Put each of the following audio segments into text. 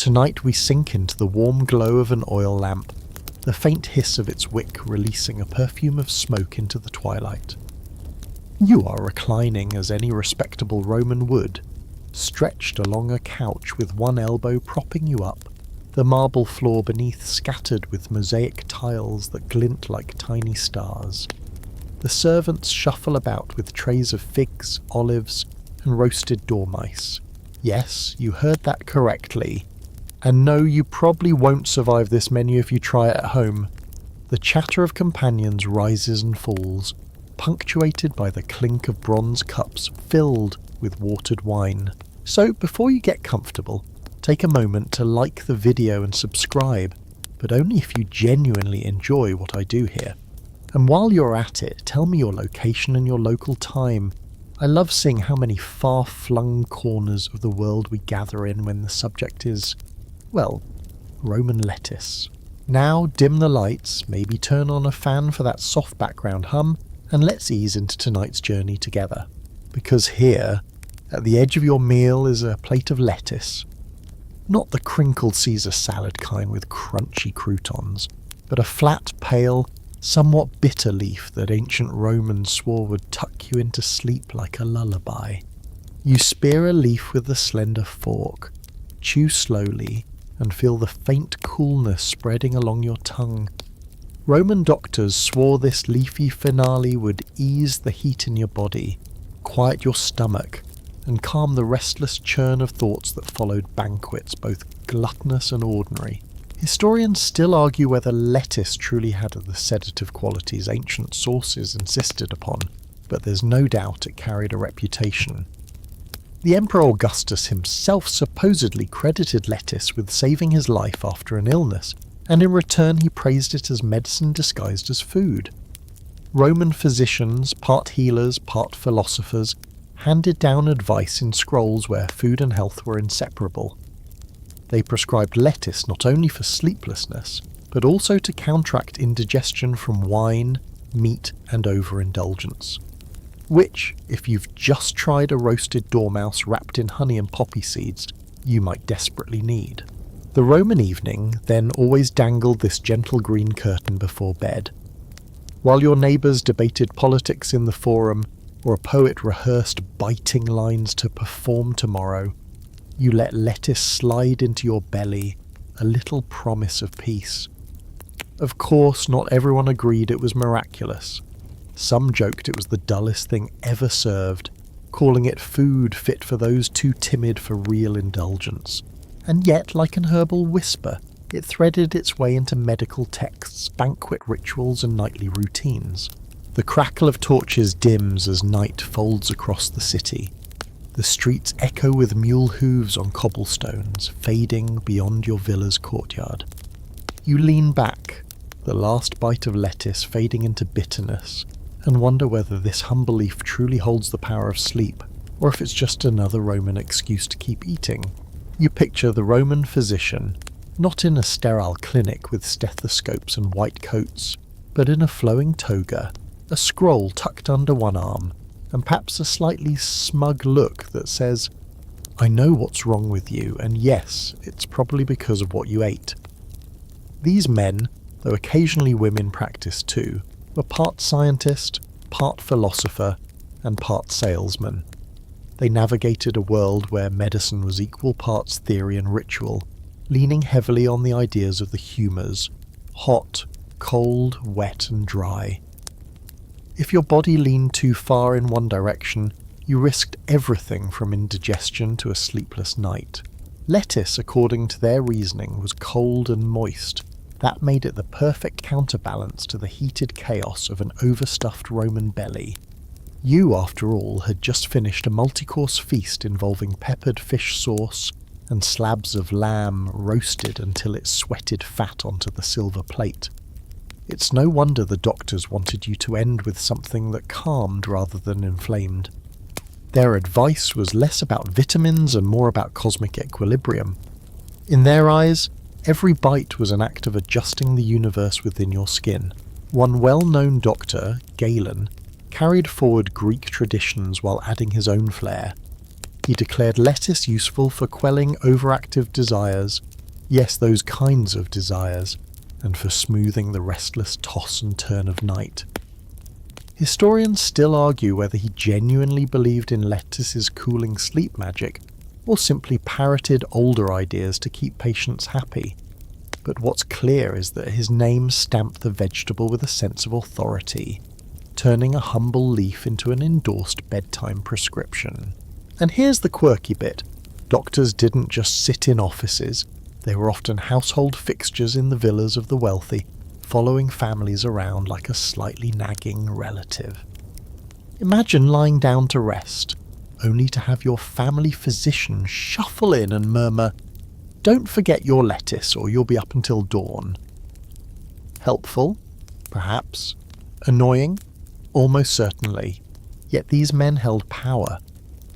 Tonight we sink into the warm glow of an oil lamp, the faint hiss of its wick releasing a perfume of smoke into the twilight. You are reclining as any respectable Roman would, stretched along a couch with one elbow propping you up, the marble floor beneath scattered with mosaic tiles that glint like tiny stars. The servants shuffle about with trays of figs, olives, and roasted dormice. Yes, you heard that correctly. And no, you probably won't survive this menu if you try it at home. The chatter of companions rises and falls, punctuated by the clink of bronze cups filled with watered wine. So, before you get comfortable, take a moment to like the video and subscribe, but only if you genuinely enjoy what I do here. And while you're at it, tell me your location and your local time. I love seeing how many far-flung corners of the world we gather in when the subject is, well, Roman lettuce. Now dim the lights, maybe turn on a fan for that soft background hum, and let's ease into tonight's journey together. Because here, at the edge of your meal is a plate of lettuce. Not the crinkled Caesar salad kind with crunchy croutons, but a flat, pale, somewhat bitter leaf that ancient Romans swore would tuck you into sleep like a lullaby. You spear a leaf with a slender fork, chew slowly, and feel the faint coolness spreading along your tongue. Roman doctors swore this leafy finale would ease the heat in your body, quiet your stomach, and calm the restless churn of thoughts that followed banquets, both gluttonous and ordinary. Historians still argue whether lettuce truly had the sedative qualities ancient sources insisted upon, but there's no doubt it carried a reputation. The Emperor Augustus himself supposedly credited lettuce with saving his life after an illness, and in return he praised it as medicine disguised as food. Roman physicians, part healers, part philosophers, handed down advice in scrolls where food and health were inseparable. They prescribed lettuce not only for sleeplessness, but also to counteract indigestion from wine, meat, and overindulgence. Which, if you've just tried a roasted dormouse wrapped in honey and poppy seeds, you might desperately need. The Roman evening then always dangled this gentle green curtain before bed. While your neighbours debated politics in the forum, or a poet rehearsed biting lines to perform tomorrow, you let lettuce slide into your belly, a little promise of peace. Of course, not everyone agreed it was miraculous. Some joked it was the dullest thing ever served, calling it food fit for those too timid for real indulgence. And yet, like an herbal whisper, it threaded its way into medical texts, banquet rituals, and nightly routines. The crackle of torches dims as night folds across the city. The streets echo with mule hooves on cobblestones, fading beyond your villa's courtyard. You lean back, the last bite of lettuce fading into bitterness, and wonder whether this humble leaf truly holds the power of sleep, or if it's just another Roman excuse to keep eating. You picture the Roman physician, not in a sterile clinic with stethoscopes and white coats, but in a flowing toga, a scroll tucked under one arm, and perhaps a slightly smug look that says, "I know what's wrong with you, and yes, it's probably because of what you ate." These men, though occasionally women practiced too, were part scientist, part philosopher, and part salesman. They navigated a world where medicine was equal parts theory and ritual, leaning heavily on the ideas of the humours, hot, cold, wet, and dry. If your body leaned too far in one direction, you risked everything from indigestion to a sleepless night. Lettuce, according to their reasoning, was cold and moist. That made it the perfect counterbalance to the heated chaos of an overstuffed Roman belly. You, after all, had just finished a multi-course feast involving peppered fish sauce and slabs of lamb roasted until it sweated fat onto the silver plate. It's no wonder the doctors wanted you to end with something that calmed rather than inflamed. Their advice was less about vitamins and more about cosmic equilibrium. In their eyes, every bite was an act of adjusting the universe within your skin. One well-known doctor, Galen, carried forward Greek traditions while adding his own flair. He declared lettuce useful for quelling overactive desires, Yes, those kinds of desires, and for smoothing the restless toss and turn of night. Historians still argue whether he genuinely believed in lettuce's cooling sleep magic, or simply parroted older ideas to keep patients happy. But what's clear is that his name stamped the vegetable with a sense of authority, turning a humble leaf into an endorsed bedtime prescription. And here's the quirky bit. Doctors didn't just sit in offices, they were often household fixtures in the villas of the wealthy, following families around like a slightly nagging relative. Imagine lying down to rest, only to have your family physician shuffle in and murmur, "Don't forget your lettuce or you'll be up until dawn." Helpful? Perhaps. Annoying? Almost certainly. Yet these men held power.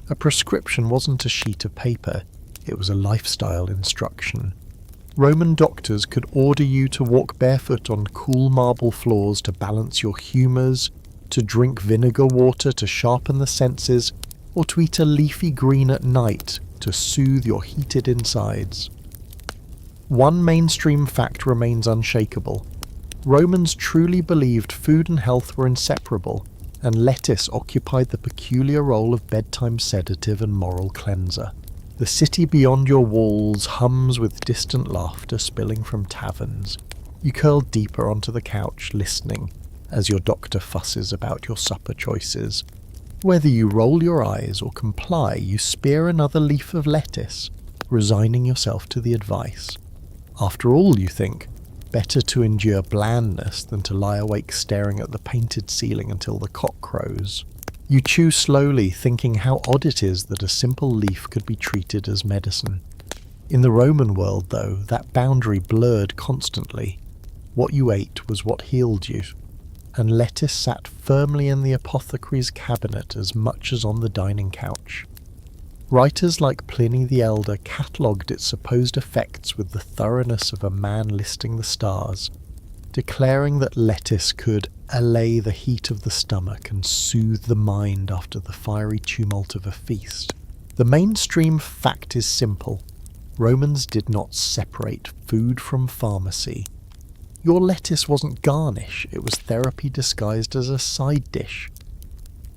A prescription wasn't a sheet of paper, it was a lifestyle instruction. Roman doctors could order you to walk barefoot on cool marble floors to balance your humours, to drink vinegar water to sharpen the senses, or to eat a leafy green at night to soothe your heated insides. One mainstream fact remains unshakable. Romans truly believed food and health were inseparable, and lettuce occupied the peculiar role of bedtime sedative and moral cleanser. The city beyond your walls hums with distant laughter spilling from taverns. You curl deeper onto the couch, listening, as your doctor fusses about your supper choices. Whether you roll your eyes or comply, you spear another leaf of lettuce, resigning yourself to the advice. After all, you think, better to endure blandness than to lie awake staring at the painted ceiling until the cock crows. You chew slowly, thinking how odd it is that a simple leaf could be treated as medicine. In the Roman world, though, that boundary blurred constantly. What you ate was what healed you, and lettuce sat firmly in the apothecary's cabinet as much as on the dining couch. Writers like Pliny the Elder catalogued its supposed effects with the thoroughness of a man listing the stars, declaring that lettuce could allay the heat of the stomach and soothe the mind after the fiery tumult of a feast. The mainstream fact is simple. Romans did not separate food from pharmacy. Your lettuce wasn't garnish, it was therapy disguised as a side dish.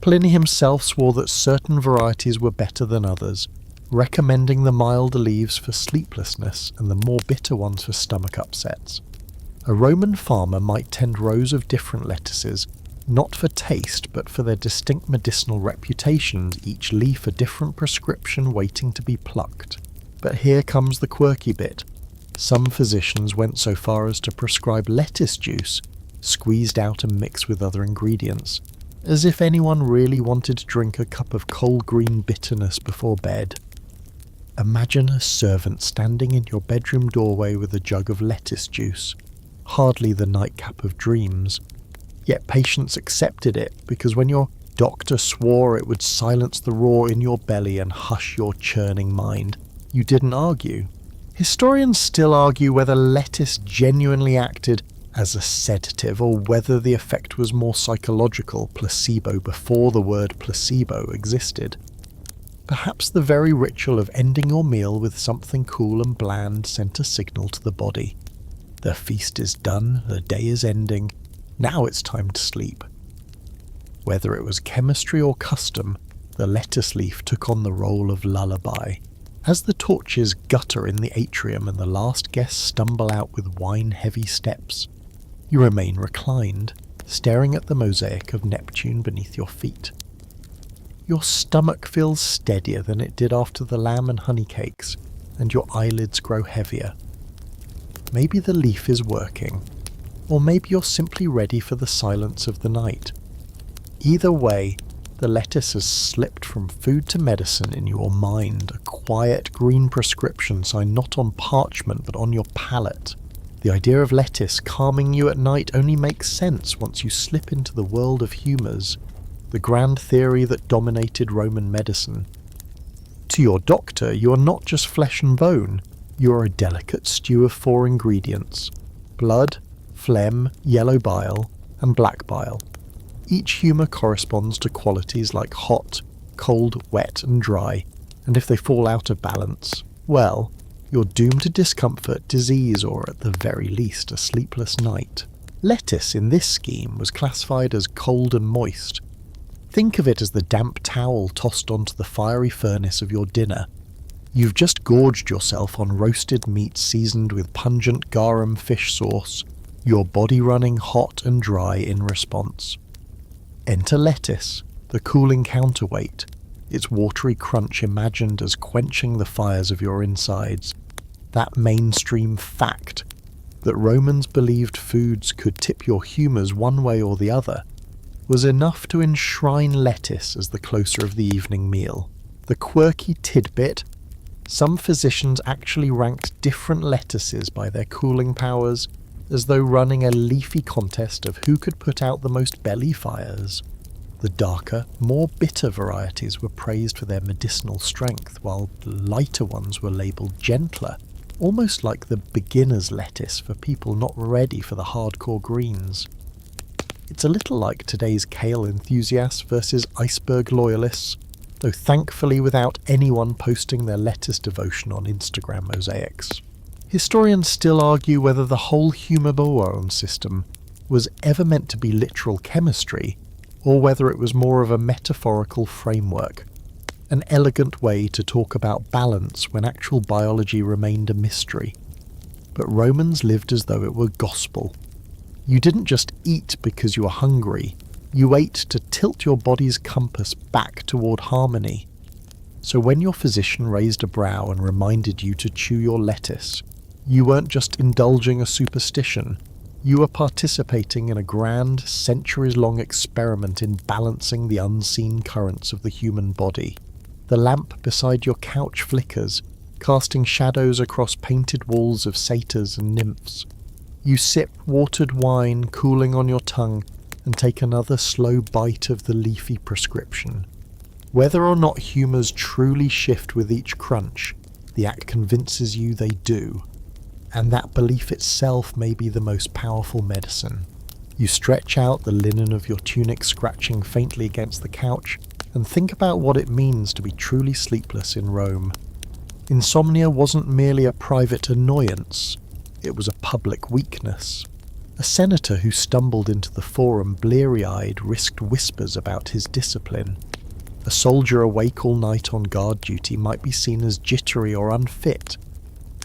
Pliny himself swore that certain varieties were better than others, recommending the milder leaves for sleeplessness and the more bitter ones for stomach upsets. A Roman farmer might tend rows of different lettuces, not for taste but for their distinct medicinal reputations, each leaf a different prescription waiting to be plucked. But here comes the quirky bit. Some physicians went so far as to prescribe lettuce juice, squeezed out and mixed with other ingredients, as if anyone really wanted to drink a cup of cold green bitterness before bed. Imagine a servant standing in your bedroom doorway with a jug of lettuce juice. Hardly the nightcap of dreams. Yet patients accepted it because when your doctor swore it would silence the roar in your belly and hush your churning mind, you didn't argue. Historians still argue whether lettuce genuinely acted as a sedative or whether the effect was more psychological, placebo, before the word placebo existed. Perhaps the very ritual of ending your meal with something cool and bland sent a signal to the body. The feast is done, the day is ending, now it's time to sleep. Whether it was chemistry or custom, the lettuce leaf took on the role of lullaby. As the torches gutter in the atrium and the last guests stumble out with wine-heavy steps, you remain reclined, staring at the mosaic of Neptune beneath your feet. Your stomach feels steadier than it did after the lamb and honey cakes, and your eyelids grow heavier. Maybe the leaf is working, or maybe you're simply ready for the silence of the night. Either way, the lettuce has slipped from food to medicine in your mind, a quiet green prescription signed not on parchment but on your palate. The idea of lettuce calming you at night only makes sense once you slip into the world of humours, the grand theory that dominated Roman medicine. To your doctor, you are not just flesh and bone, you are a delicate stew of 4 ingredients: blood, phlegm, yellow bile, and black bile. Each humour corresponds to qualities like hot, cold, wet, and dry, and if they fall out of balance, well, You're doomed to discomfort, disease, or at the very least a sleepless night. Lettuce in this scheme was classified as cold and moist. Think of it as the damp towel tossed onto the fiery furnace of your dinner. You've just gorged yourself on roasted meat seasoned with pungent garum fish sauce, your body running hot and dry in response. Enter lettuce, the cooling counterweight, its watery crunch imagined as quenching the fires of your insides. That mainstream fact that Romans believed foods could tip your humours one way or the other was enough to enshrine lettuce as the closer of the evening meal. The quirky tidbit: some physicians actually ranked different lettuces by their cooling powers, as though running a leafy contest of who could put out the most belly fires. The darker, more bitter varieties were praised for their medicinal strength, while lighter ones were labelled gentler, almost like the beginner's lettuce for people not ready for the hardcore greens. It's a little like today's kale enthusiasts versus iceberg loyalists, though thankfully without anyone posting their lettuce devotion on Instagram mosaics. Historians still argue whether the whole humour system was ever meant to be literal chemistry, or whether it was more of a metaphorical framework, an elegant way to talk about balance when actual biology remained a mystery. But Romans lived as though it were gospel. You didn't just eat because you were hungry, you ate to tilt your body's compass back toward harmony. So when your physician raised a brow and reminded you to chew your lettuce, you weren't just indulging a superstition, you were participating in a grand, centuries-long experiment in balancing the unseen currents of the human body. The lamp beside your couch flickers, casting shadows across painted walls of satyrs and nymphs. You sip watered wine cooling on your tongue and take another slow bite of the leafy prescription. Whether or not humours truly shift with each crunch, the act convinces you they do. And that belief itself may be the most powerful medicine. You stretch out the linen of your tunic scratching faintly against the couch and think about what it means to be truly sleepless in Rome. Insomnia wasn't merely a private annoyance, it was a public weakness. A senator who stumbled into the forum bleary-eyed risked whispers about his discipline. A soldier awake all night on guard duty might be seen as jittery or unfit,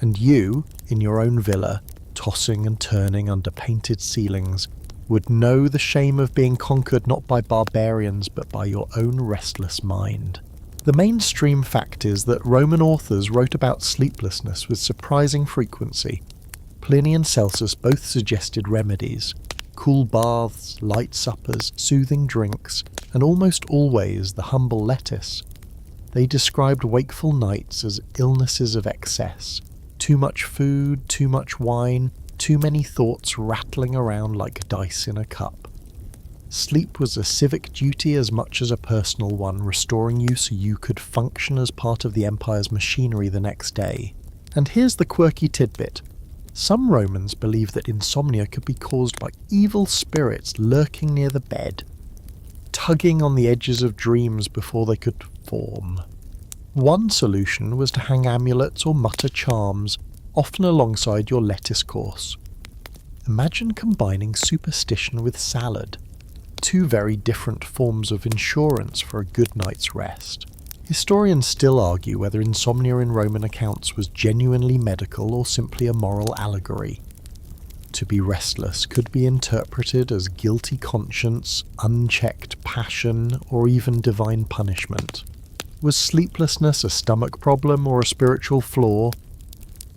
and you, in your own villa, tossing and turning under painted ceilings, would know the shame of being conquered not by barbarians but by your own restless mind. The mainstream fact is that Roman authors wrote about sleeplessness with surprising frequency. Pliny and Celsus both suggested remedies: cool baths, light suppers, soothing drinks, and almost always the humble lettuce. They described wakeful nights as illnesses of excess. Too much food, too much wine, too many thoughts rattling around like dice in a cup. Sleep was a civic duty as much as a personal one, restoring you so you could function as part of the empire's machinery the next day. And here's the quirky tidbit. Some Romans believed that insomnia could be caused by evil spirits lurking near the bed, tugging on the edges of dreams before they could form. One solution was to hang amulets or mutter charms, often alongside your lettuce course. Imagine combining superstition with salad, two very different forms of insurance for a good night's rest. Historians still argue whether insomnia in Roman accounts was genuinely medical or simply a moral allegory. To be restless could be interpreted as guilty conscience, unchecked passion, or even divine punishment. Was sleeplessness a stomach problem or a spiritual flaw?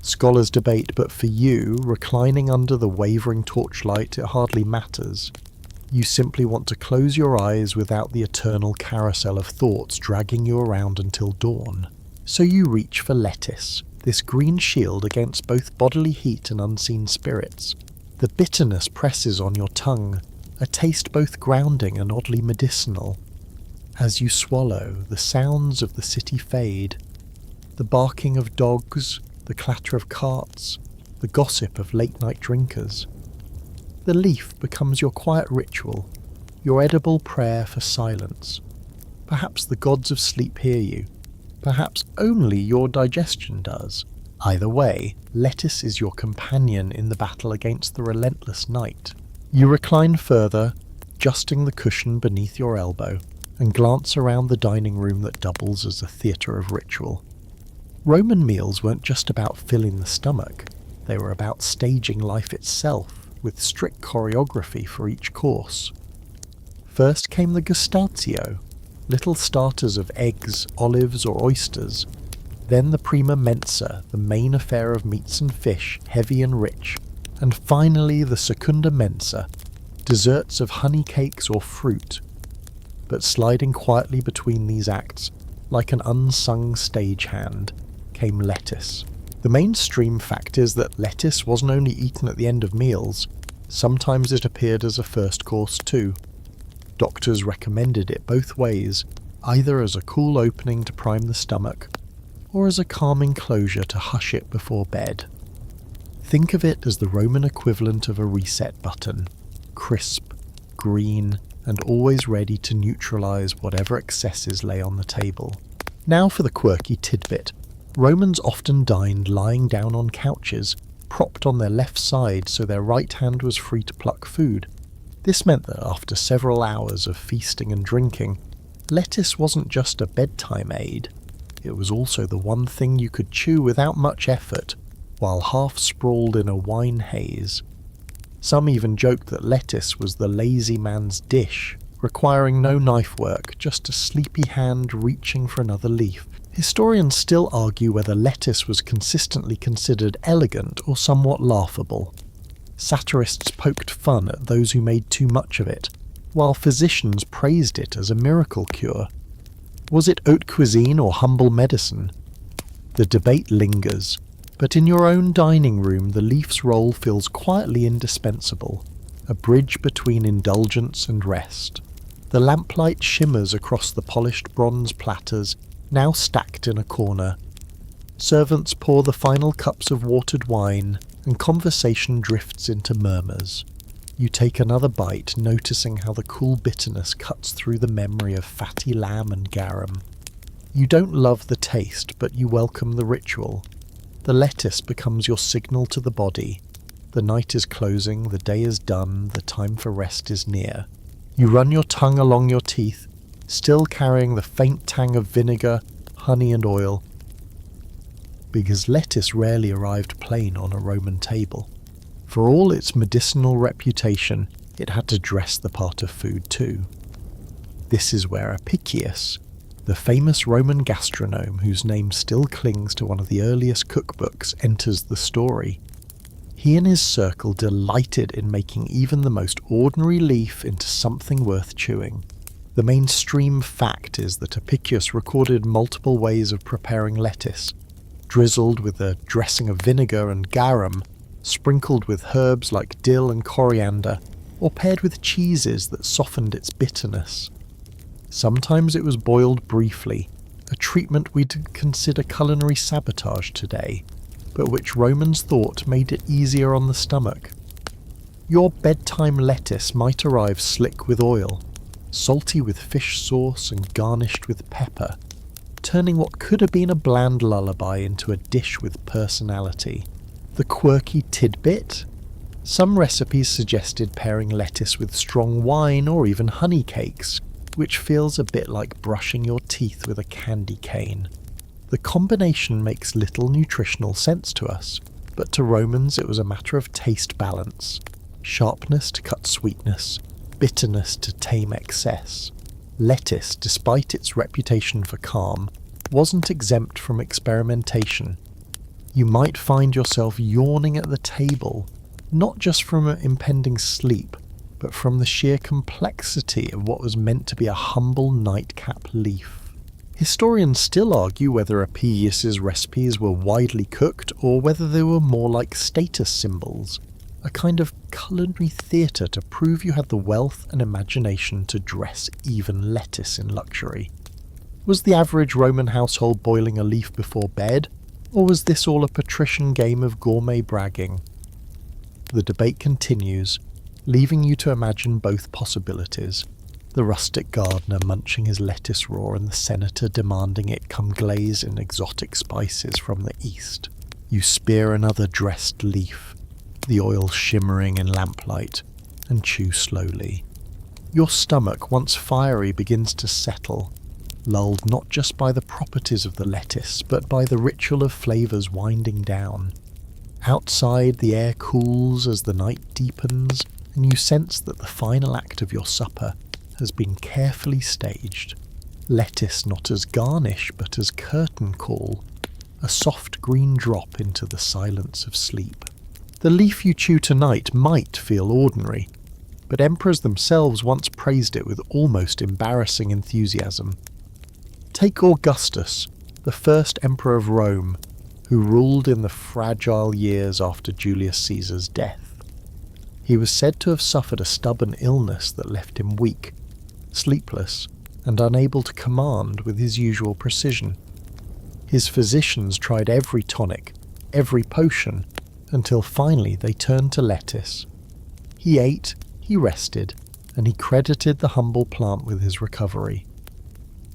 Scholars debate, but for you, reclining under the wavering torchlight, it hardly matters. You simply want to close your eyes without the eternal carousel of thoughts dragging you around until dawn. So you reach for lettuce, this green shield against both bodily heat and unseen spirits. The bitterness presses on your tongue, a taste both grounding and oddly medicinal. As you swallow, the sounds of the city fade. The barking of dogs, the clatter of carts, the gossip of late-night drinkers. The leaf becomes your quiet ritual, your edible prayer for silence. Perhaps the gods of sleep hear you. Perhaps only your digestion does. Either way, lettuce is your companion in the battle against the relentless night. You recline further, adjusting the cushion beneath your elbow, and glance around the dining room that doubles as a theatre of ritual. Roman meals weren't just about filling the stomach, they were about staging life itself, with strict choreography for each course. First came the gustatio, little starters of eggs, olives or oysters, then the prima mensa, the main affair of meats and fish, heavy and rich, and finally the secunda mensa, desserts of honey cakes or fruit. But sliding quietly between these acts, like an unsung stagehand, came lettuce. The mainstream fact is that lettuce wasn't only eaten at the end of meals, sometimes it appeared as a first course too. Doctors recommended it both ways, either as a cool opening to prime the stomach, or as a calming closure to hush it before bed. Think of it as the Roman equivalent of a reset button, crisp, green, and always ready to neutralize whatever excesses lay on the table. Now for the quirky tidbit. Romans often dined lying down on couches, propped on their left side so their right hand was free to pluck food. This meant that after several hours of feasting and drinking, lettuce wasn't just a bedtime aid, it was also the one thing you could chew without much effort, while half sprawled in a wine haze. Some even joked that lettuce was the lazy man's dish, requiring no knife work, just a sleepy hand reaching for another leaf. Historians still argue whether lettuce was consistently considered elegant or somewhat laughable. Satirists poked fun at those who made too much of it, while physicians praised it as a miracle cure. Was it haute cuisine or humble medicine? The debate lingers, but in your own dining room the leaf's role feels quietly indispensable, a bridge between indulgence and rest. The lamplight shimmers across the polished bronze platters, now stacked in a corner. Servants pour the final cups of watered wine, and conversation drifts into murmurs. You take another bite, noticing how the cool bitterness cuts through the memory of fatty lamb and garum. You don't love the taste, but you welcome the ritual. The lettuce becomes your signal to the body. The night is closing, the day is done, the time for rest is near. You run your tongue along your teeth, still carrying the faint tang of vinegar, honey and oil, because lettuce rarely arrived plain on a Roman table. For all its medicinal reputation, it had to dress the part of food too. This is where Apicius, the famous Roman gastronome whose name still clings to one of the earliest cookbooks, enters the story. He and his circle delighted in making even the most ordinary leaf into something worth chewing. The mainstream fact is that Apicius recorded multiple ways of preparing lettuce, drizzled with a dressing of vinegar and garum, sprinkled with herbs like dill and coriander, or paired with cheeses that softened its bitterness. Sometimes it was boiled briefly, a treatment we'd consider culinary sabotage today, but which Romans thought made it easier on the stomach. Your bedtime lettuce might arrive slick with oil, salty with fish sauce and garnished with pepper, turning what could have been a bland lullaby into a dish with personality. The quirky tidbit? Some recipes suggested pairing lettuce with strong wine or even honey cakes, which feels a bit like brushing your teeth with a candy cane. The combination makes little nutritional sense to us, but to Romans it was a matter of taste balance, sharpness to cut sweetness, bitterness to tame excess. Lettuce, despite its reputation for calm, wasn't exempt from experimentation. You might find yourself yawning at the table, not just from impending sleep, but from the sheer complexity of what was meant to be a humble nightcap leaf. Historians still argue whether Apicius's recipes were widely cooked or whether they were more like status symbols, a kind of culinary theatre to prove you had the wealth and imagination to dress even lettuce in luxury. Was the average Roman household boiling a leaf before bed, or was this all a patrician game of gourmet bragging? The debate continues, leaving you to imagine both possibilities. The rustic gardener munching his lettuce raw and the senator demanding it come glazed in exotic spices from the east. You spear another dressed leaf, the oil shimmering in lamplight, and chew slowly. Your stomach, once fiery, begins to settle, lulled not just by the properties of the lettuce, but by the ritual of flavours winding down. Outside, the air cools as the night deepens, and you sense that the final act of your supper has been carefully staged. Lettuce not as garnish, but as curtain call, a soft green drop into the silence of sleep. The leaf you chew tonight might feel ordinary, but emperors themselves once praised it with almost embarrassing enthusiasm. Take Augustus, the first emperor of Rome, who ruled in the fragile years after Julius Caesar's death. He was said to have suffered a stubborn illness that left him weak, sleepless, and unable to command with his usual precision. His physicians tried every tonic, every potion, until finally they turned to lettuce. He ate, he rested, and he credited the humble plant with his recovery.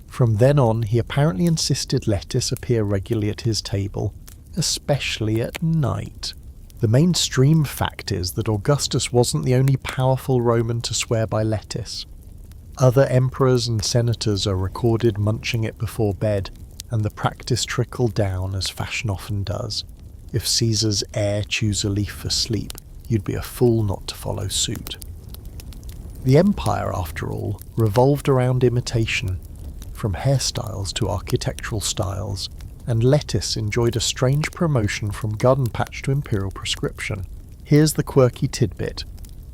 From then on, he apparently insisted lettuce appear regularly at his table, especially at night. The mainstream fact is that Augustus wasn't the only powerful Roman to swear by lettuce. Other emperors and senators are recorded munching it before bed, and the practice trickled down as fashion often does. If Caesar's heir chews a leaf for sleep, you'd be a fool not to follow suit. The empire, after all, revolved around imitation, from hairstyles to architectural styles, and lettuce enjoyed a strange promotion from garden patch to imperial prescription. Here's the quirky tidbit.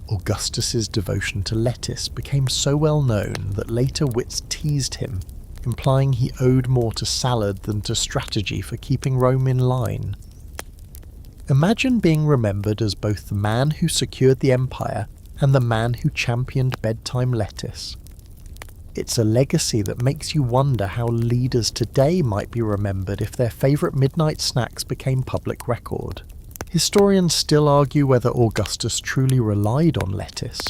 Augustus's devotion to lettuce became so well known that later wits teased him, implying he owed more to salad than to strategy for keeping Rome in line. Imagine being remembered as both the man who secured the empire and the man who championed bedtime lettuce. It's a legacy that makes you wonder how leaders today might be remembered if their favourite midnight snacks became public record. Historians still argue whether Augustus truly relied on lettuce,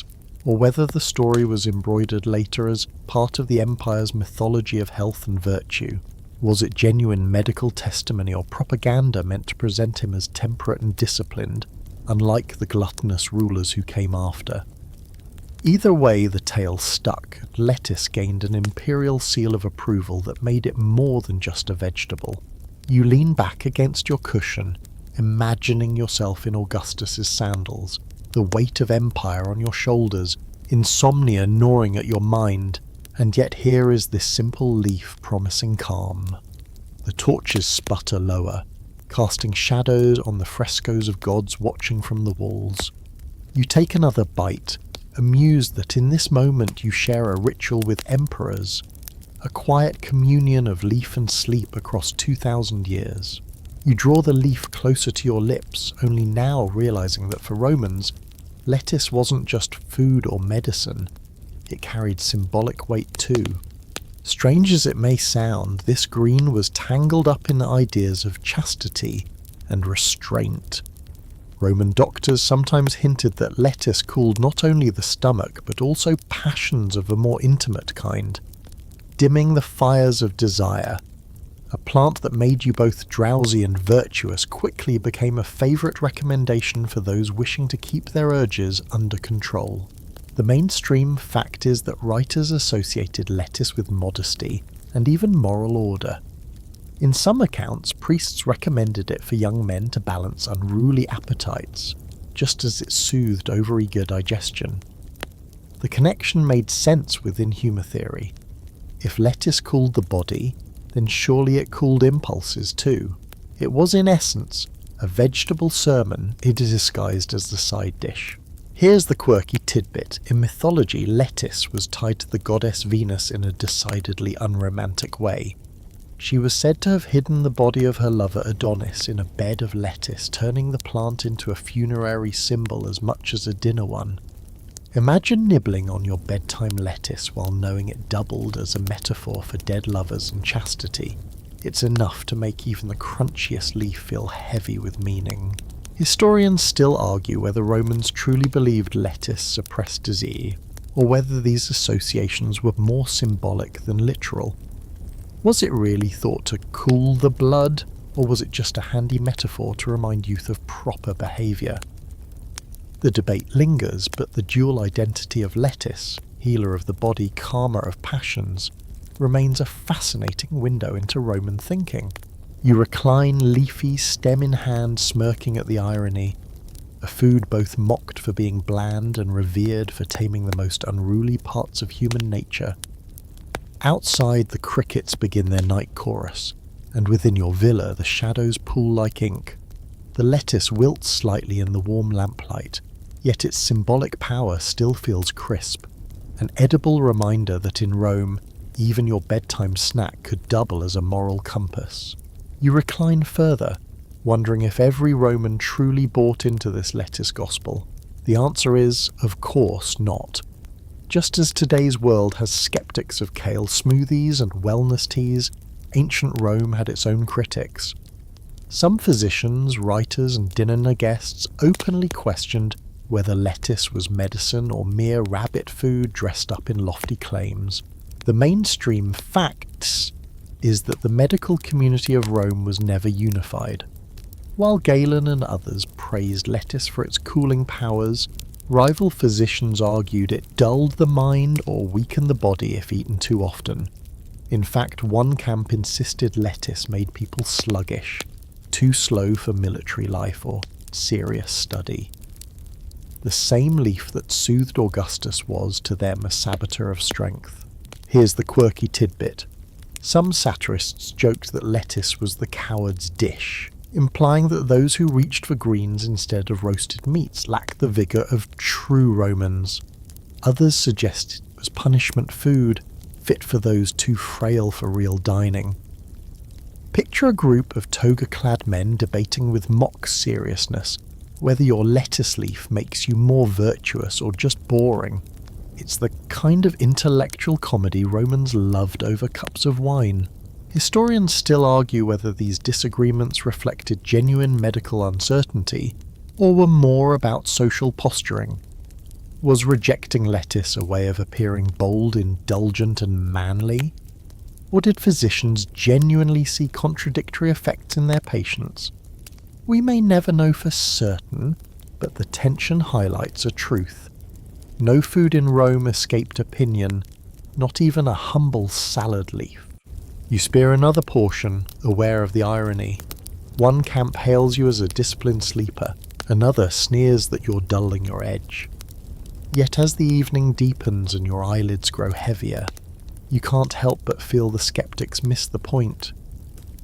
or whether the story was embroidered later as part of the empire's mythology of health and virtue. Was it genuine medical testimony or propaganda meant to present him as temperate and disciplined, unlike the gluttonous rulers who came after? Either way, the tale stuck. Lettuce gained an imperial seal of approval that made it more than just a vegetable. You lean back against your cushion, imagining yourself in Augustus's sandals, the weight of empire on your shoulders, insomnia gnawing at your mind, and yet here is this simple leaf promising calm. The torches sputter lower, casting shadows on the frescoes of gods watching from the walls. You take another bite, amused that in this moment you share a ritual with emperors, a quiet communion of leaf and sleep across 2,000 years. You draw the leaf closer to your lips, only now realizing that for Romans, lettuce wasn't just food or medicine, it carried symbolic weight too. Strange as it may sound, this green was tangled up in the ideas of chastity and restraint. Roman doctors sometimes hinted that lettuce cooled not only the stomach but also passions of a more intimate kind, dimming the fires of desire. A plant that made you both drowsy and virtuous quickly became a favourite recommendation for those wishing to keep their urges under control. The mainstream fact is that writers associated lettuce with modesty and even moral order. In some accounts, priests recommended it for young men to balance unruly appetites, just as it soothed overeager digestion. The connection made sense within humour theory. If lettuce cooled the body, then surely it cooled impulses too. It was in essence a vegetable sermon disguised as the side dish. Here's the quirky tidbit. In mythology, lettuce was tied to the goddess Venus in a decidedly unromantic way. She was said to have hidden the body of her lover Adonis in a bed of lettuce, turning the plant into a funerary symbol as much as a dinner one. Imagine nibbling on your bedtime lettuce while knowing it doubled as a metaphor for dead lovers and chastity. It's enough to make even the crunchiest leaf feel heavy with meaning. Historians still argue whether Romans truly believed lettuce suppressed disease, or whether these associations were more symbolic than literal. Was it really thought to cool the blood, or was it just a handy metaphor to remind youth of proper behaviour? The debate lingers, but the dual identity of lettuce, healer of the body, calmer of passions, remains a fascinating window into Roman thinking. You recline leafy, stem in hand, smirking at the irony, a food both mocked for being bland and revered for taming the most unruly parts of human nature. Outside, the crickets begin their night chorus, and within your villa the shadows pool like ink. The lettuce wilts slightly in the warm lamplight, yet its symbolic power still feels crisp, an edible reminder that in Rome, even your bedtime snack could double as a moral compass. You recline further, wondering if every Roman truly bought into this lettuce gospel. The answer is, of course not. Just as today's world has skeptics of kale smoothies and wellness teas, ancient Rome had its own critics. Some physicians, writers, and dinner guests openly questioned whether lettuce was medicine or mere rabbit food dressed up in lofty claims. The mainstream fact is that the medical community of Rome was never unified. While Galen and others praised lettuce for its cooling powers, rival physicians argued it dulled the mind or weakened the body if eaten too often. In fact, one camp insisted lettuce made people sluggish, too slow for military life or serious study. The same leaf that soothed Augustus was, to them, a saboteur of strength. Here's the quirky tidbit. Some satirists joked that lettuce was the coward's dish, implying that those who reached for greens instead of roasted meats lacked the vigour of true Romans. Others suggested it was punishment food, fit for those too frail for real dining. Picture a group of toga-clad men debating with mock seriousness whether your lettuce leaf makes you more virtuous or just boring. It's the kind of intellectual comedy Romans loved over cups of wine. Historians still argue whether these disagreements reflected genuine medical uncertainty or were more about social posturing. Was rejecting lettuce a way of appearing bold, indulgent, and manly? Or did physicians genuinely see contradictory effects in their patients? We may never know for certain, but the tension highlights a truth. No food in Rome escaped opinion, not even a humble salad leaf. You spear another portion, aware of the irony. One camp hails you as a disciplined sleeper, another sneers that you're dulling your edge. Yet as the evening deepens and your eyelids grow heavier, you can't help but feel the skeptics miss the point.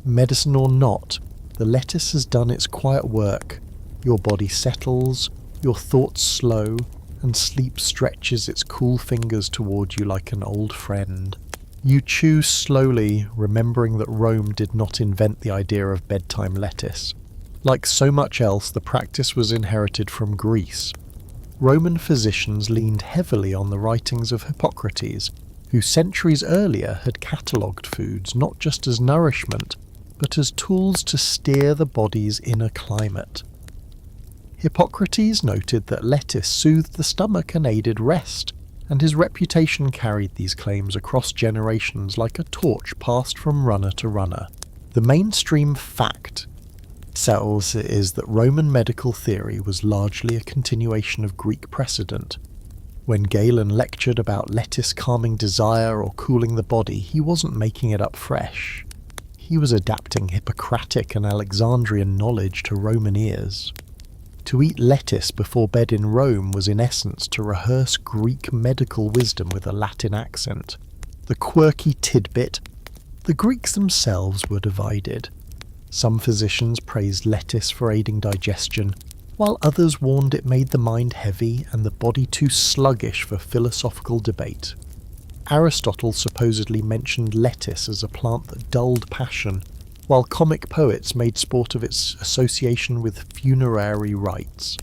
Medicine or not, the lettuce has done its quiet work. Your body settles, your thoughts slow, and sleep stretches its cool fingers toward you like an old friend. You chew slowly, remembering that Rome did not invent the idea of bedtime lettuce. Like so much else, the practice was inherited from Greece. Roman physicians leaned heavily on the writings of Hippocrates, who centuries earlier had catalogued foods not just as nourishment, but as tools to steer the body's inner climate. Hippocrates noted that lettuce soothed the stomach and aided rest, and his reputation carried these claims across generations like a torch passed from runner to runner. The mainstream fact is that Roman medical theory was largely a continuation of Greek precedent. When Galen lectured about lettuce calming desire or cooling the body, he wasn't making it up fresh. He was adapting Hippocratic and Alexandrian knowledge to Roman ears. To eat lettuce before bed in Rome was in essence to rehearse Greek medical wisdom with a Latin accent. The quirky tidbit: the Greeks themselves were divided. Some physicians praised lettuce for aiding digestion, while others warned it made the mind heavy and the body too sluggish for philosophical debate. Aristotle supposedly mentioned lettuce as a plant that dulled passion, while comic poets made sport of its association with funerary rites.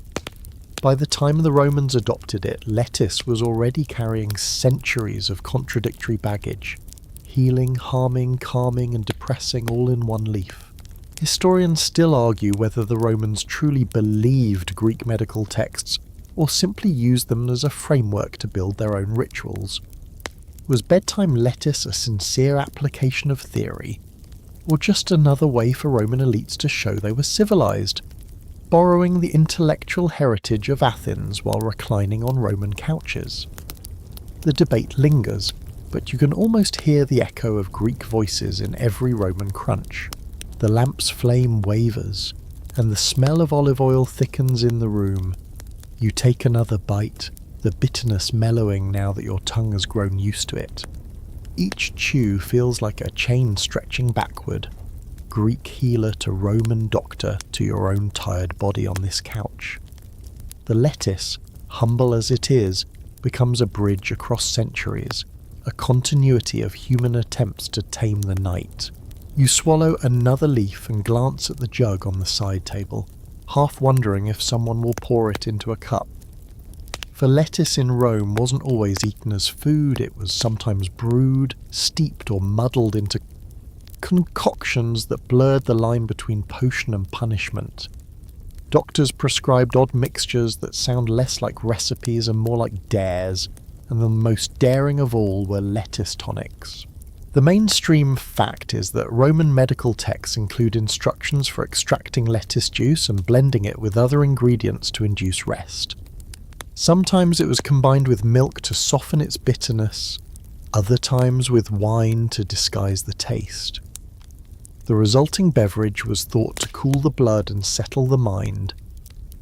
By the time the Romans adopted it, lettuce was already carrying centuries of contradictory baggage, healing, harming, calming, and depressing all in one leaf. Historians still argue whether the Romans truly believed Greek medical texts or simply used them as a framework to build their own rituals. Was bedtime lettuce a sincere application of theory, or just another way for Roman elites to show they were civilized, borrowing the intellectual heritage of Athens while reclining on Roman couches. The debate lingers, but you can almost hear the echo of Greek voices in every Roman crunch. The lamp's flame wavers, and the smell of olive oil thickens in the room. You take another bite, the bitterness mellowing now that your tongue has grown used to it. Each chew feels like a chain stretching backward, Greek healer to Roman doctor to your own tired body on this couch. The lettuce, humble as it is, becomes a bridge across centuries, a continuity of human attempts to tame the night. You swallow another leaf and glance at the jug on the side table, half wondering if someone will pour it into a cup. For lettuce in Rome wasn't always eaten as food, it was sometimes brewed, steeped or muddled into concoctions that blurred the line between potion and punishment. Doctors prescribed odd mixtures that sound less like recipes and more like dares, and the most daring of all were lettuce tonics. The mainstream fact is that Roman medical texts include instructions for extracting lettuce juice and blending it with other ingredients to induce rest. Sometimes it was combined with milk to soften its bitterness, other times with wine to disguise the taste. The resulting beverage was thought to cool the blood and settle the mind,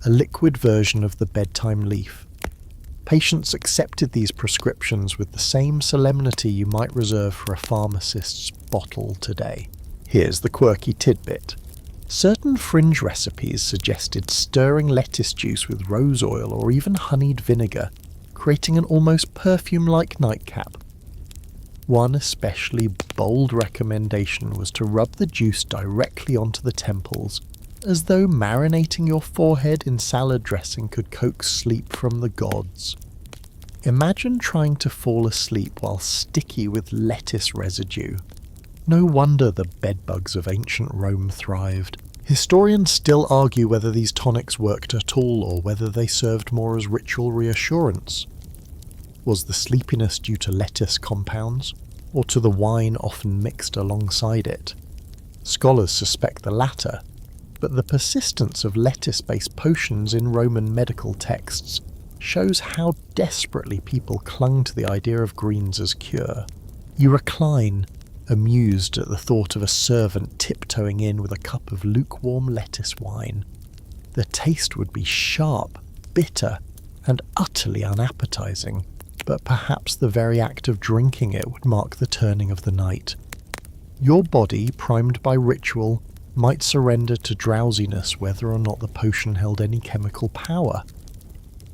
a liquid version of the bedtime leaf. Patients accepted these prescriptions with the same solemnity you might reserve for a pharmacist's bottle today. Here's the quirky tidbit. Certain fringe recipes suggested stirring lettuce juice with rose oil or even honeyed vinegar, creating an almost perfume-like nightcap. One especially bold recommendation was to rub the juice directly onto the temples, as though marinating your forehead in salad dressing could coax sleep from the gods. Imagine trying to fall asleep while sticky with lettuce residue. No wonder the bedbugs of ancient Rome thrived. Historians still argue whether these tonics worked at all or whether they served more as ritual reassurance. Was the sleepiness due to lettuce compounds, or to the wine often mixed alongside it? Scholars suspect the latter, but the persistence of lettuce-based potions in Roman medical texts shows how desperately people clung to the idea of greens as cure. You recline, amused at the thought of a servant tiptoeing in with a cup of lukewarm lettuce wine. The taste would be sharp, bitter, and utterly unappetizing, but perhaps the very act of drinking it would mark the turning of the night. Your body, primed by ritual, might surrender to drowsiness whether or not the potion held any chemical power.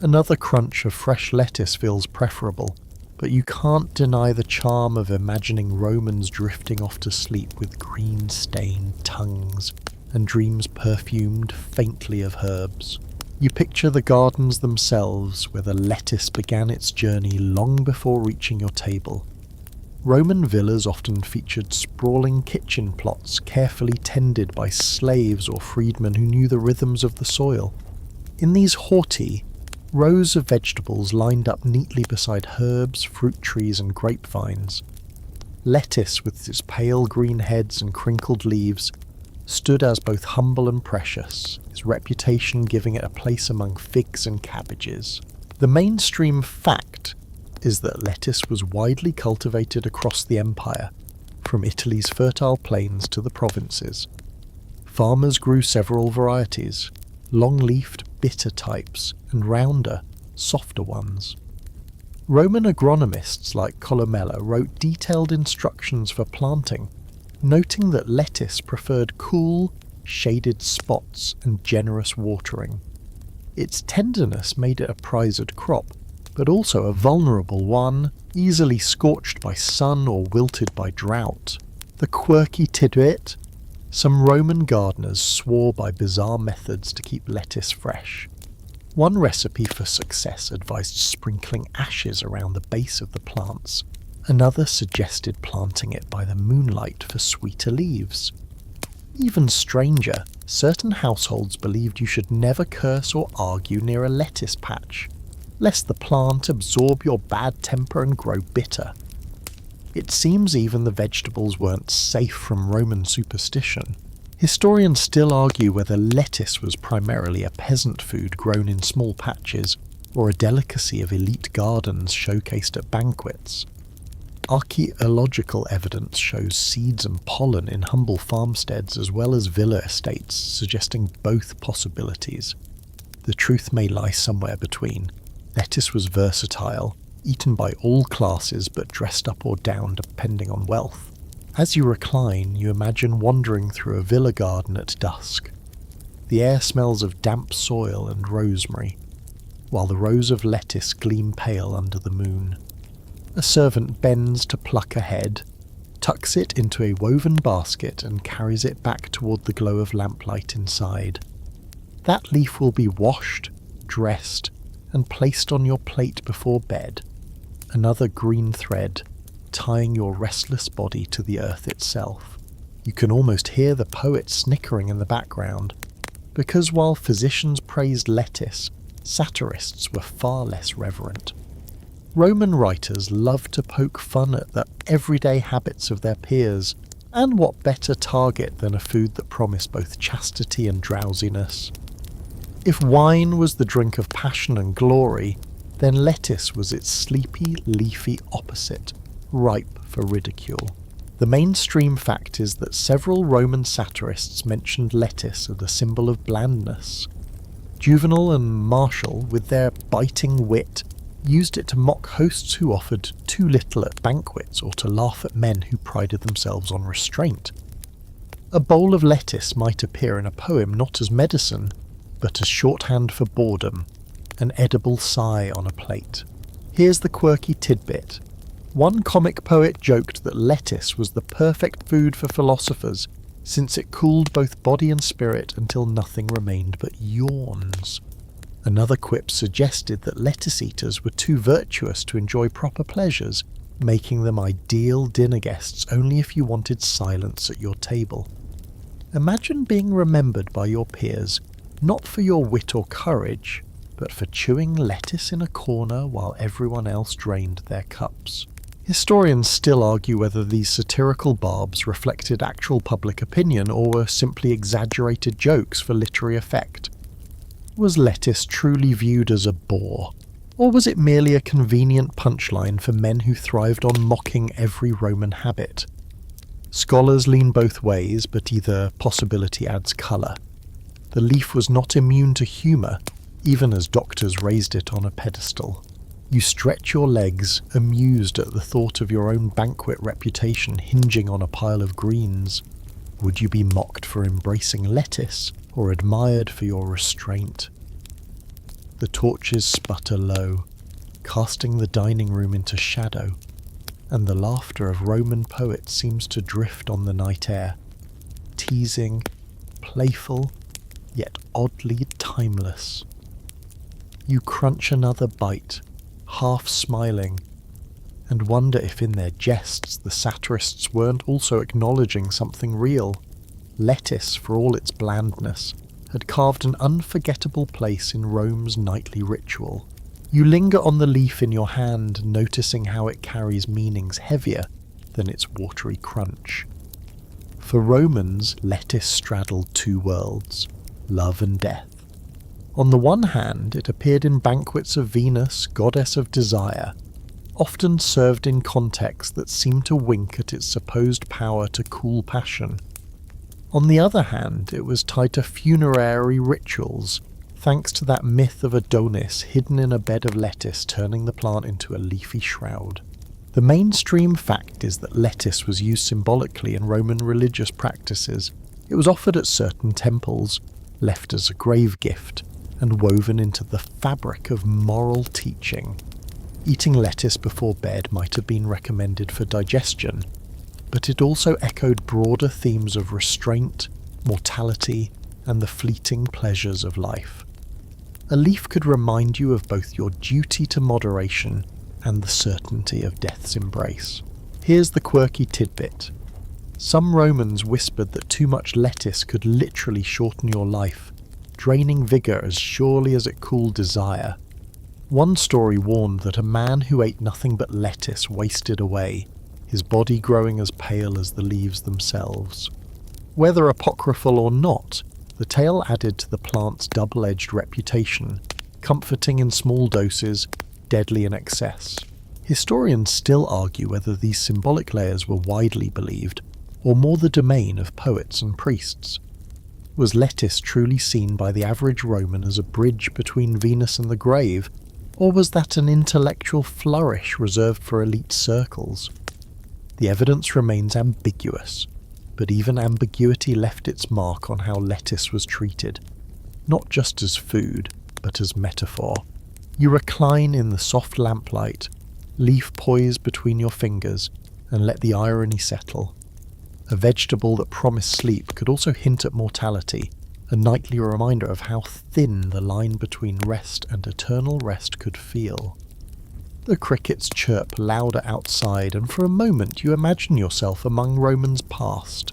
Another crunch of fresh lettuce feels preferable, but you can't deny the charm of imagining Romans drifting off to sleep with green-stained tongues and dreams perfumed faintly of herbs. You picture the gardens themselves where the lettuce began its journey long before reaching your table. Roman villas often featured sprawling kitchen plots carefully tended by slaves or freedmen who knew the rhythms of the soil. In these horti, rows of vegetables lined up neatly beside herbs, fruit trees and grapevines. Lettuce, with its pale green heads and crinkled leaves, stood as both humble and precious, its reputation giving it a place among figs and cabbages. The mainstream fact is that lettuce was widely cultivated across the empire, from Italy's fertile plains to the provinces. Farmers grew several varieties, long-leafed, bitter types, and rounder, softer ones. Roman agronomists like Columella wrote detailed instructions for planting, noting that lettuce preferred cool, shaded spots and generous watering. Its tenderness made it a prized crop, but also a vulnerable one, easily scorched by sun or wilted by drought. The quirky tidbit? Some Roman gardeners swore by bizarre methods to keep lettuce fresh. One recipe for success advised sprinkling ashes around the base of the plants. Another suggested planting it by the moonlight for sweeter leaves. Even stranger, certain households believed you should never curse or argue near a lettuce patch, lest the plant absorb your bad temper and grow bitter. It seems even the vegetables weren't safe from Roman superstition. Historians still argue whether lettuce was primarily a peasant food grown in small patches, or a delicacy of elite gardens showcased at banquets. Archaeological evidence shows seeds and pollen in humble farmsteads as well as villa estates, suggesting both possibilities. The truth may lie somewhere between. Lettuce was versatile, eaten by all classes but dressed up or down depending on wealth. As you recline, you imagine wandering through a villa garden at dusk. The air smells of damp soil and rosemary, while the rows of lettuce gleam pale under the moon. A servant bends to pluck a head, tucks it into a woven basket and carries it back toward the glow of lamplight inside. That leaf will be washed, dressed, and placed on your plate before bed, another green thread tying your restless body to the earth itself. You can almost hear the poet snickering in the background, because while physicians praised lettuce, satirists were far less reverent. Roman writers loved to poke fun at the everyday habits of their peers, and what better target than a food that promised both chastity and drowsiness? If wine was the drink of passion and glory, then lettuce was its sleepy, leafy opposite, ripe for ridicule. The mainstream fact is that several Roman satirists mentioned lettuce as a symbol of blandness. Juvenal and Martial, with their biting wit, used it to mock hosts who offered too little at banquets or to laugh at men who prided themselves on restraint. A bowl of lettuce might appear in a poem not as medicine, but as shorthand for boredom, an edible sigh on a plate. Here's the quirky tidbit. One comic poet joked that lettuce was the perfect food for philosophers, since it cooled both body and spirit until nothing remained but yawns. Another quip suggested that lettuce eaters were too virtuous to enjoy proper pleasures, making them ideal dinner guests only if you wanted silence at your table. Imagine being remembered by your peers, not for your wit or courage, but for chewing lettuce in a corner while everyone else drained their cups. Historians still argue whether these satirical barbs reflected actual public opinion or were simply exaggerated jokes for literary effect. Was lettuce truly viewed as a bore, or was it merely a convenient punchline for men who thrived on mocking every Roman habit? Scholars lean both ways, but either possibility adds colour. The leaf was not immune to humour, even as doctors raised it on a pedestal. You stretch your legs, amused at the thought of your own banquet reputation hinging on a pile of greens. Would you be mocked for embracing lettuce, or admired for your restraint? The torches sputter low, casting the dining room into shadow, and the laughter of Roman poets seems to drift on the night air, teasing, playful, yet oddly timeless. You crunch another bite, half smiling, and wonder if in their jests the satirists weren't also acknowledging something real. Lettuce, for all its blandness, had carved an unforgettable place in Rome's nightly ritual. You linger on the leaf in your hand, noticing how it carries meanings heavier than its watery crunch. For Romans, lettuce straddled two worlds, love and death. On the one hand, it appeared in banquets of Venus, goddess of desire, often served in contexts that seemed to wink at its supposed power to cool passion. On the other hand, it was tied to funerary rituals, thanks to that myth of Adonis hidden in a bed of lettuce turning the plant into a leafy shroud. The mainstream fact is that lettuce was used symbolically in Roman religious practices. It was offered at certain temples, left as a grave gift, and woven into the fabric of moral teaching. Eating lettuce before bed might have been recommended for digestion, but it also echoed broader themes of restraint, mortality, and the fleeting pleasures of life. A leaf could remind you of both your duty to moderation and the certainty of death's embrace. Here's the quirky tidbit. Some Romans whispered that too much lettuce could literally shorten your life, draining vigour as surely as it cooled desire. One story warned that a man who ate nothing but lettuce wasted away, his body growing as pale as the leaves themselves. Whether apocryphal or not, the tale added to the plant's double-edged reputation, comforting in small doses, deadly in excess. Historians still argue whether these symbolic layers were widely believed, or more the domain of poets and priests. Was lettuce truly seen by the average Roman as a bridge between Venus and the grave, or was that an intellectual flourish reserved for elite circles? The evidence remains ambiguous, but even ambiguity left its mark on how lettuce was treated, not just as food, but as metaphor. You recline in the soft lamplight, leaf poised between your fingers, and let the irony settle. A vegetable that promised sleep could also hint at mortality, a nightly reminder of how thin the line between rest and eternal rest could feel. The crickets chirp louder outside, and for a moment you imagine yourself among Romans past,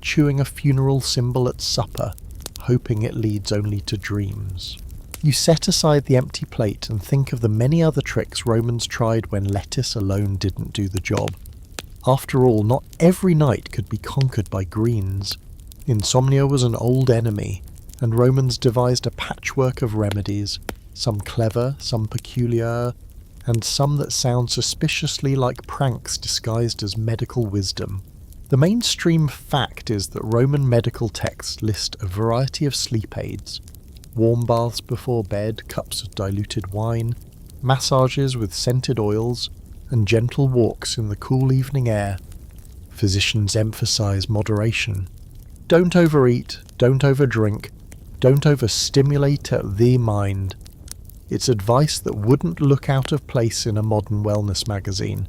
chewing a funeral symbol at supper, hoping it leads only to dreams. You set aside the empty plate and think of the many other tricks Romans tried when lettuce alone didn't do the job. After all, not every night could be conquered by greens. Insomnia was an old enemy, and Romans devised a patchwork of remedies, some clever, some peculiar, and some that sound suspiciously like pranks disguised as medical wisdom. The mainstream fact is that Roman medical texts list a variety of sleep aids: warm baths before bed, cups of diluted wine, massages with scented oils, and gentle walks in the cool evening air. Physicians emphasize moderation. Don't overeat, don't overdrink, don't overstimulate the mind. It's advice that wouldn't look out of place in a modern wellness magazine,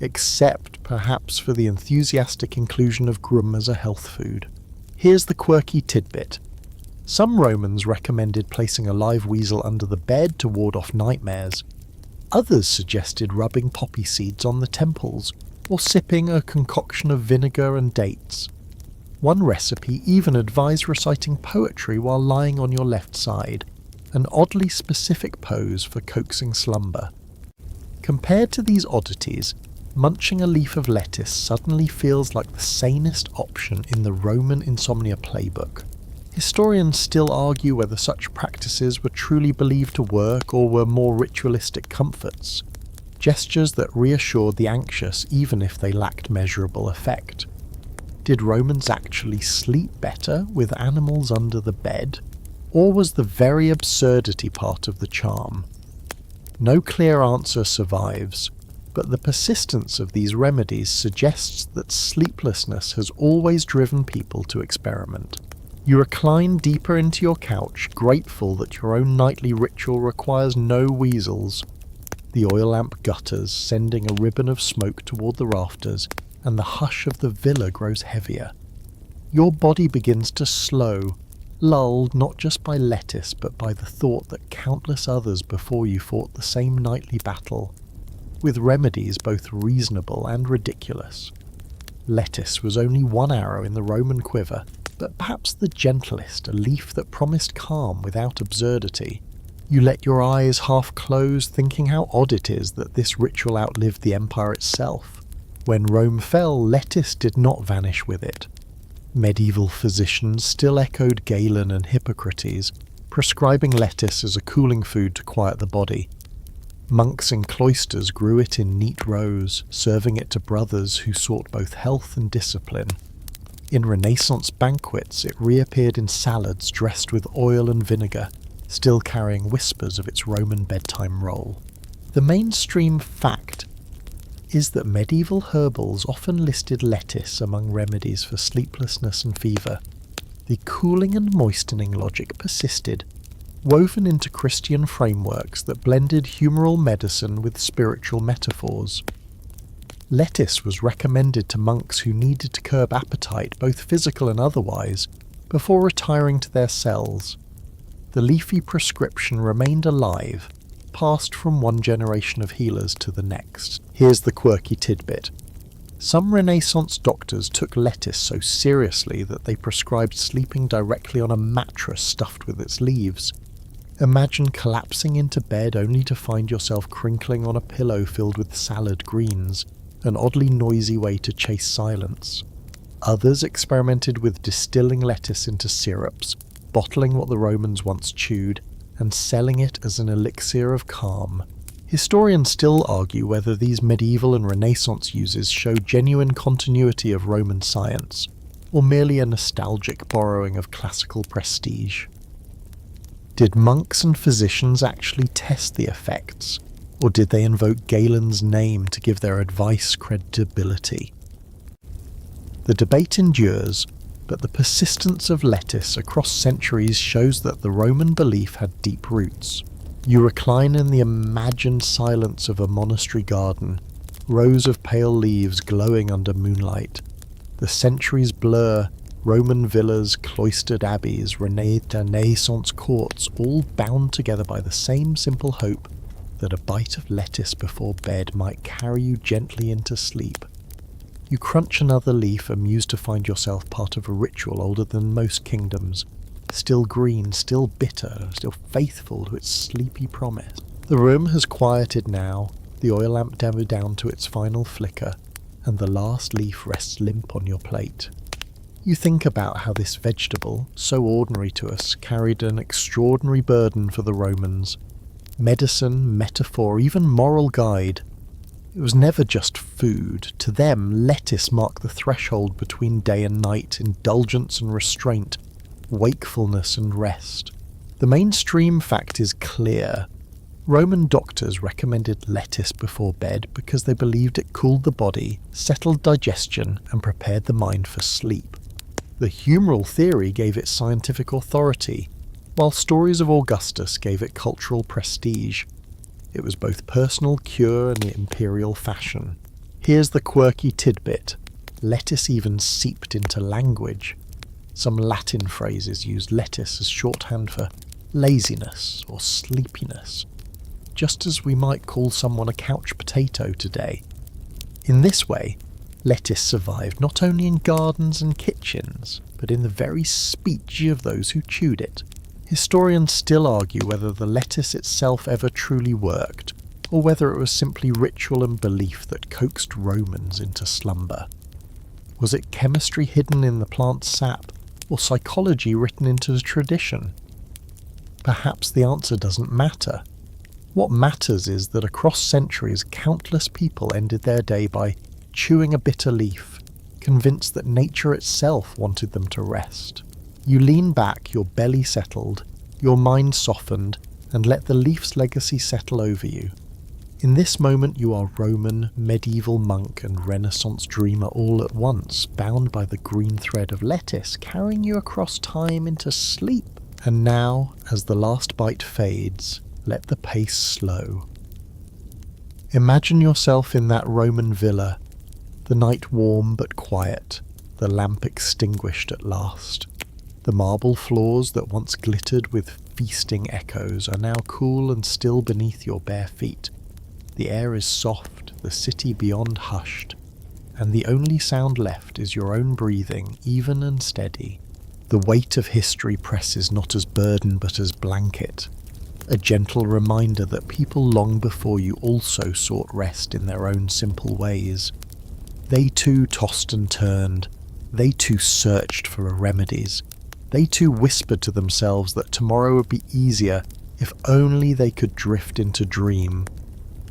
except perhaps for the enthusiastic inclusion of grum as a health food. Here's the quirky tidbit. Some Romans recommended placing a live weasel under the bed to ward off nightmares. Others suggested rubbing poppy seeds on the temples, or sipping a concoction of vinegar and dates. One recipe even advised reciting poetry while lying on your left side, an oddly specific pose for coaxing slumber. Compared to these oddities, munching a leaf of lettuce suddenly feels like the sanest option in the Roman insomnia playbook. Historians still argue whether such practices were truly believed to work or were more ritualistic comforts, gestures that reassured the anxious even if they lacked measurable effect. Did Romans actually sleep better with animals under the bed, or was the very absurdity part of the charm? No clear answer survives, but the persistence of these remedies suggests that sleeplessness has always driven people to experiment. You recline deeper into your couch, grateful that your own nightly ritual requires no weasels. The oil lamp gutters, sending a ribbon of smoke toward the rafters, and the hush of the villa grows heavier. Your body begins to slow, lulled not just by lettuce but by the thought that countless others before you fought the same nightly battle, with remedies both reasonable and ridiculous. Lettuce was only one arrow in the Roman quiver, but perhaps the gentlest, a leaf that promised calm without absurdity. You let your eyes half close, thinking how odd it is that this ritual outlived the empire itself. When Rome fell, lettuce did not vanish with it. Medieval physicians still echoed Galen and Hippocrates, prescribing lettuce as a cooling food to quiet the body. Monks in cloisters grew it in neat rows, serving it to brothers who sought both health and discipline. In Renaissance banquets, it reappeared in salads dressed with oil and vinegar, still carrying whispers of its Roman bedtime role. The mainstream fact is that medieval herbals often listed lettuce among remedies for sleeplessness and fever. The cooling and moistening logic persisted, woven into Christian frameworks that blended humoral medicine with spiritual metaphors. Lettuce was recommended to monks who needed to curb appetite, both physical and otherwise, before retiring to their cells. The leafy prescription remained alive, passed from one generation of healers to the next. Here's the quirky tidbit. Some Renaissance doctors took lettuce so seriously that they prescribed sleeping directly on a mattress stuffed with its leaves. Imagine collapsing into bed only to find yourself crinkling on a pillow filled with salad greens, an oddly noisy way to chase silence. Others experimented with distilling lettuce into syrups, bottling what the Romans once chewed, and selling it as an elixir of calm. Historians still argue whether these medieval and Renaissance uses show genuine continuity of Roman science, or merely a nostalgic borrowing of classical prestige. Did monks and physicians actually test the effects, or did they invoke Galen's name to give their advice credibility? The debate endures, but the persistence of lettuce across centuries shows that the Roman belief had deep roots. You recline in the imagined silence of a monastery garden, rows of pale leaves glowing under moonlight. The centuries blur, Roman villas, cloistered abbeys, Renaissance courts, all bound together by the same simple hope that a bite of lettuce before bed might carry you gently into sleep. You crunch another leaf, amused to find yourself part of a ritual older than most kingdoms, still green, still bitter, still faithful to its sleepy promise. The room has quieted now, the oil lamp dimmed down to its final flicker, and the last leaf rests limp on your plate. You think about how this vegetable, so ordinary to us, carried an extraordinary burden for the Romans. Medicine, metaphor, even moral guide. It was never just food. To them, lettuce marked the threshold between day and night, indulgence and restraint, wakefulness and rest. The mainstream fact is clear. Roman doctors recommended lettuce before bed because they believed it cooled the body, settled digestion, and prepared the mind for sleep. The humoral theory gave it scientific authority, while stories of Augustus gave it cultural prestige. It was both personal cure and imperial fashion. Here's the quirky tidbit. Lettuce even seeped into language. Some Latin phrases used lettuce as shorthand for laziness or sleepiness, just as we might call someone a couch potato today. In this way, lettuce survived not only in gardens and kitchens, but in the very speech of those who chewed it. Historians still argue whether the lettuce itself ever truly worked, or whether it was simply ritual and belief that coaxed Romans into slumber. Was it chemistry hidden in the plant's sap, or psychology written into the tradition? Perhaps the answer doesn't matter. What matters is that across centuries, countless people ended their day by chewing a bitter leaf, convinced that nature itself wanted them to rest. You lean back, your belly settled, your mind softened, and let the leaf's legacy settle over you. In this moment you are Roman, medieval monk and Renaissance dreamer all at once, bound by the green thread of lettuce, carrying you across time into sleep. And now, as the last bite fades, let the pace slow. Imagine yourself in that Roman villa, the night warm but quiet, the lamp extinguished at last. The marble floors that once glittered with feasting echoes are now cool and still beneath your bare feet. The air is soft, the city beyond hushed, and the only sound left is your own breathing, even and steady. The weight of history presses not as burden but as blanket, a gentle reminder that people long before you also sought rest in their own simple ways. They too tossed and turned, they too searched for remedies, they too whispered to themselves that tomorrow would be easier if only they could drift into dream.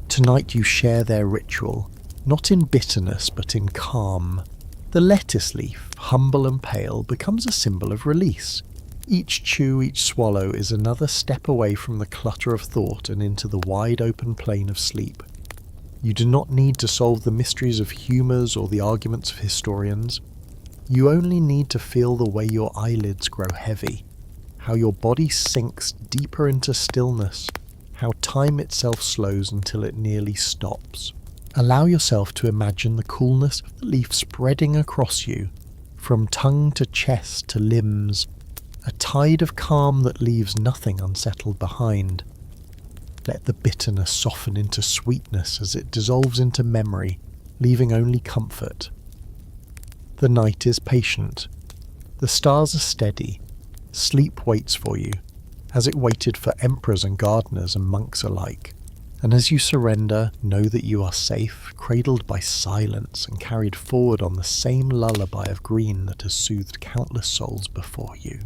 Tonight you share their ritual, not in bitterness but in calm. The lettuce leaf, humble and pale, becomes a symbol of release. Each chew, each swallow is another step away from the clutter of thought and into the wide open plain of sleep. You do not need to solve the mysteries of humours or the arguments of historians. You only need to feel the way your eyelids grow heavy, how your body sinks deeper into stillness, how time itself slows until it nearly stops. Allow yourself to imagine the coolness of the leaf spreading across you, from tongue to chest to limbs, a tide of calm that leaves nothing unsettled behind. Let the bitterness soften into sweetness as it dissolves into memory, leaving only comfort. The night is patient. The stars are steady. Sleep waits for you, as it waited for emperors and gardeners and monks alike. And as you surrender, know that you are safe, cradled by silence and carried forward on the same lullaby of green that has soothed countless souls before you.